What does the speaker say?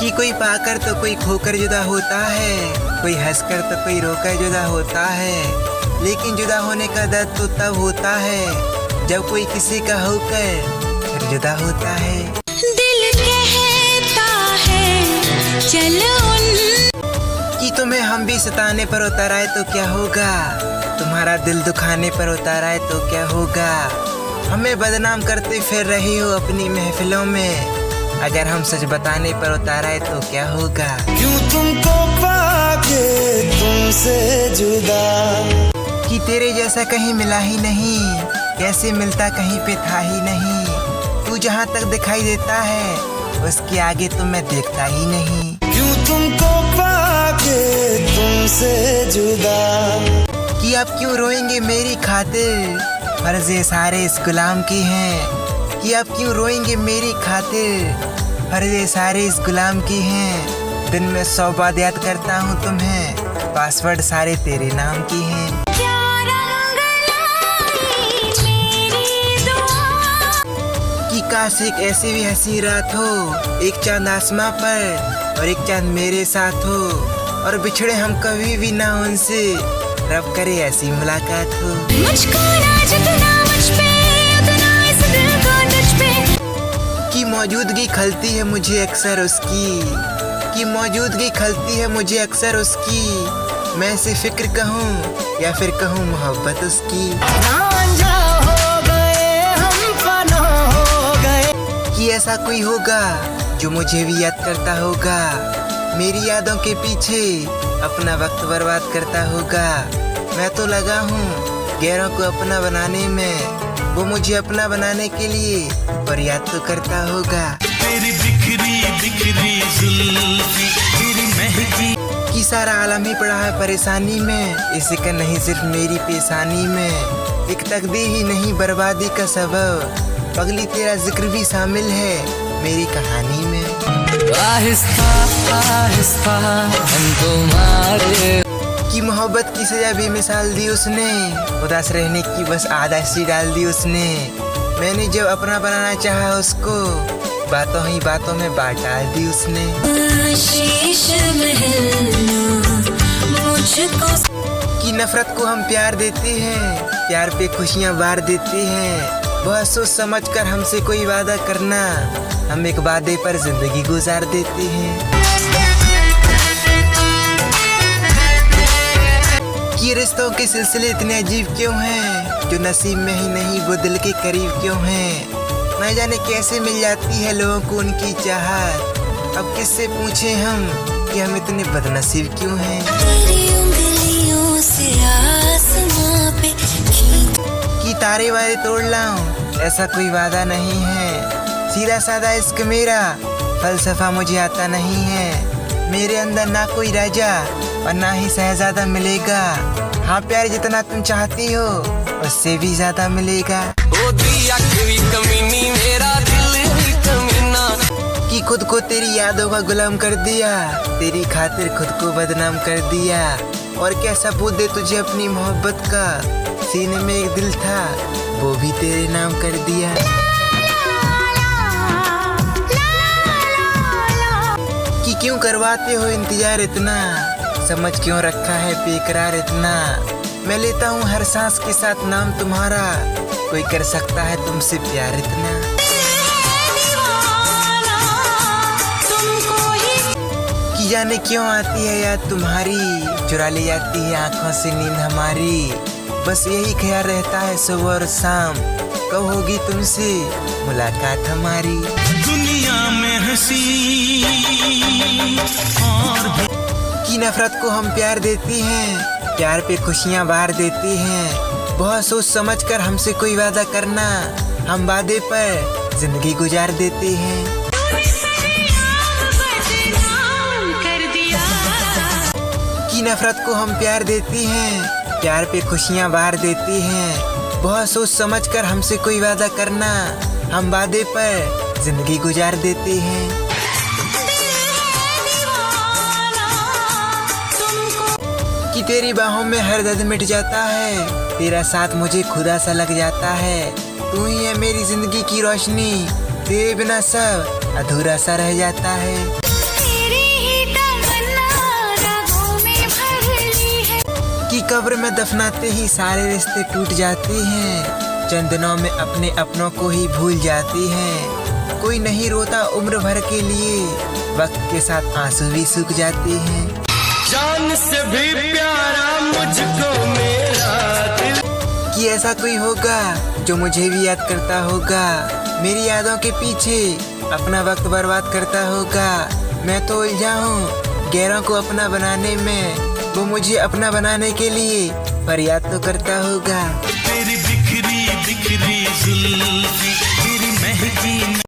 कि कोई पाकर तो कोई खोकर जुदा होता है, कोई हंसकर तो कोई रोकर जुदा होता है। लेकिन जुदा होने का दर्द तो तब होता है जब कोई किसी का होकर फिर जुदा होता है। दिल कहता है चलो कि तुम्हें हम भी सताने पर उतर आए तो क्या होगा, तुम्हारा दिल दुखाने पर उतर आए तो क्या होगा। हमें बदनाम करते फिर रही हो अपनी महफिलों में, अगर हम सच बताने पर उतर आए तो क्या होगा। क्यों तुमको पाके तुमसे जुदा, कि तेरे जैसा कहीं मिला ही नहीं, कैसे मिलता कहीं पे था ही नहीं। तू जहाँ तक दिखाई देता है उसके आगे तो मैं देखता ही नहीं। क्यों तुमको पाके तुमसे जुदा, कि अब क्यों रोएंगे मेरी खातिर, फर्जे सारे इस गुलाम की हैं। कि अब क्यों रोएंगे मेरी खातिर, फर्जे सारे इस गुलाम की हैं। दिन में 100 बार याद करता हूँ तुम्हें, पासवर्ड सारे तेरे नाम की हैं। कि काश एक ऐसी भी हंसी रात हो, एक चांद आसमां पर और एक चांद मेरे साथ हो, और बिछड़े हम कभी भी ना उनसे, रब करे ऐसी मुलाकात हो। मुझको ना जितना मुझ पे उतना इस दिल को तुझ पे। कि मौजूदगी खलती है मुझे अक्सर उसकी, कि मौजूदगी खलती है मुझे अक्सर उसकी। मैं इसे फिक्र कहूँ या फिर कहूँ मोहब्बत उसकी। रांझा हो गए हम फना हो गए, कि ऐसा कोई होगा जो मुझे भी याद करता होगा, मेरी यादों के पीछे अपना वक्त बर्बाद करता होगा। मैं तो लगा हूँ गैरों को अपना बनाने में, वो मुझे अपना बनाने के लिए पर याद तो करता होगा। तेरी बिखरी बिखरी जुल्फी, तेरी महकी, कि सारा आलम ही पड़ा है परेशानी में, इसी का नहीं सिर्फ मेरी पेशानी में। एक तकदीर ही नहीं बर्बादी का सबब, पगली तेरा जिक्र भी शामिल है मेरी कहानी में। आहिस्ता आहिस्ता हम तुम्हारे, कि मोहब्बत की सजा भी मिसाल दी उसने, उदास रहने की बस आदत सी डाल दी उसने। मैंने जब अपना बनाना चाहा उसको, बातों ही बातों में बात डाल दी उसने। शीश महल मुझको, कि नफरत को हम प्यार देते हैं, प्यार पे खुशियाँ बार देते हैं। बहुत सोच समझ कर हमसे कोई वादा करना, हम एक वादे पर जिंदगी गुजार देते हैं। कि रिश्तों के सिलसिले इतने अजीब क्यों हैं, जो नसीब में ही नहीं वो दिल के करीब क्यों हैं। न जाने कैसे मिल जाती है लोगों को उनकी चाहत, अब किससे पूछें हम कि हम इतने बदनसीब क्यों हैं। तेरी उंगलियों से आसमां पे कि तारे वारे तोड़ लाऊं ऐसा कोई वादा नहीं है, सीधा सादा इश्क मेरा फलसफा मुझे आता नहीं है। मेरे अंदर ना कोई राजा और ना ही शहजादा मिलेगा, हाँ प्यार जितना तुम चाहती हो उससे भी ज्यादा मिलेगा। कमीनी मेरा दिल ही कमीना, कि खुद को तेरी यादों का गुलाम कर दिया, तेरी खातिर खुद को बदनाम कर दिया। और क्या सबूत दे तुझे अपनी मोहब्बत का, सीने में एक दिल था वो भी तेरे नाम कर दिया। कि क्यों करवाते हो इंतजार इतना, समझ क्यों रखा है बेकरार इतना। मैं लेता हूँ हर सांस के साथ नाम तुम्हारा, कोई कर सकता है तुमसे प्यार इतना। कि जाने क्यों आती है याद तुम्हारी, चुरा ले जाती है आंखों से नींद हमारी। बस यही ख्याल रहता है सुबह और शाम, कब होगी तुमसे मुलाकात हमारी। दुनिया में हंसी और कि नफरत को हम प्यार देती हैं, प्यार पे खुशियाँ बार देती हैं। बहुत सोच समझ कर हमसे कोई वादा करना, हम वादे पर जिंदगी गुजार देते हैं। कि नफरत को हम प्यार देती हैं, प्यार पे खुशियाँ बार देती हैं। बहुत सोच समझ कर हमसे कोई वादा करना, हम वादे पर जिंदगी गुजार देते हैं। कि तेरी बाहों में हर दर्द मिट जाता है, तेरा साथ मुझे खुदा सा लग जाता है। तू ही है मेरी जिंदगी की रोशनी, तेरे बिना सब अधूरा सा रह जाता है। कि कब्र में दफनाते ही सारे रिश्ते टूट जाते हैं, चंद दिनों में अपने अपनों को ही भूल जाते हैं। कोई नहीं रोता उम्र भर के लिए, वक्त के साथ आंसू भी सूख जाते हैं। जान से भी प्यारा मुझको मेरा दिल। कि ऐसा कोई होगा जो मुझे भी याद करता होगा, मेरी यादों के पीछे अपना वक्त बर्बाद करता होगा। मैं तो उलझा हूँ गैरों को अपना बनाने में, वो मुझे अपना बनाने के लिए फरियाद तो करता होगा। तेरी बिखरी बिखरी जुल्फी, तेरी महकी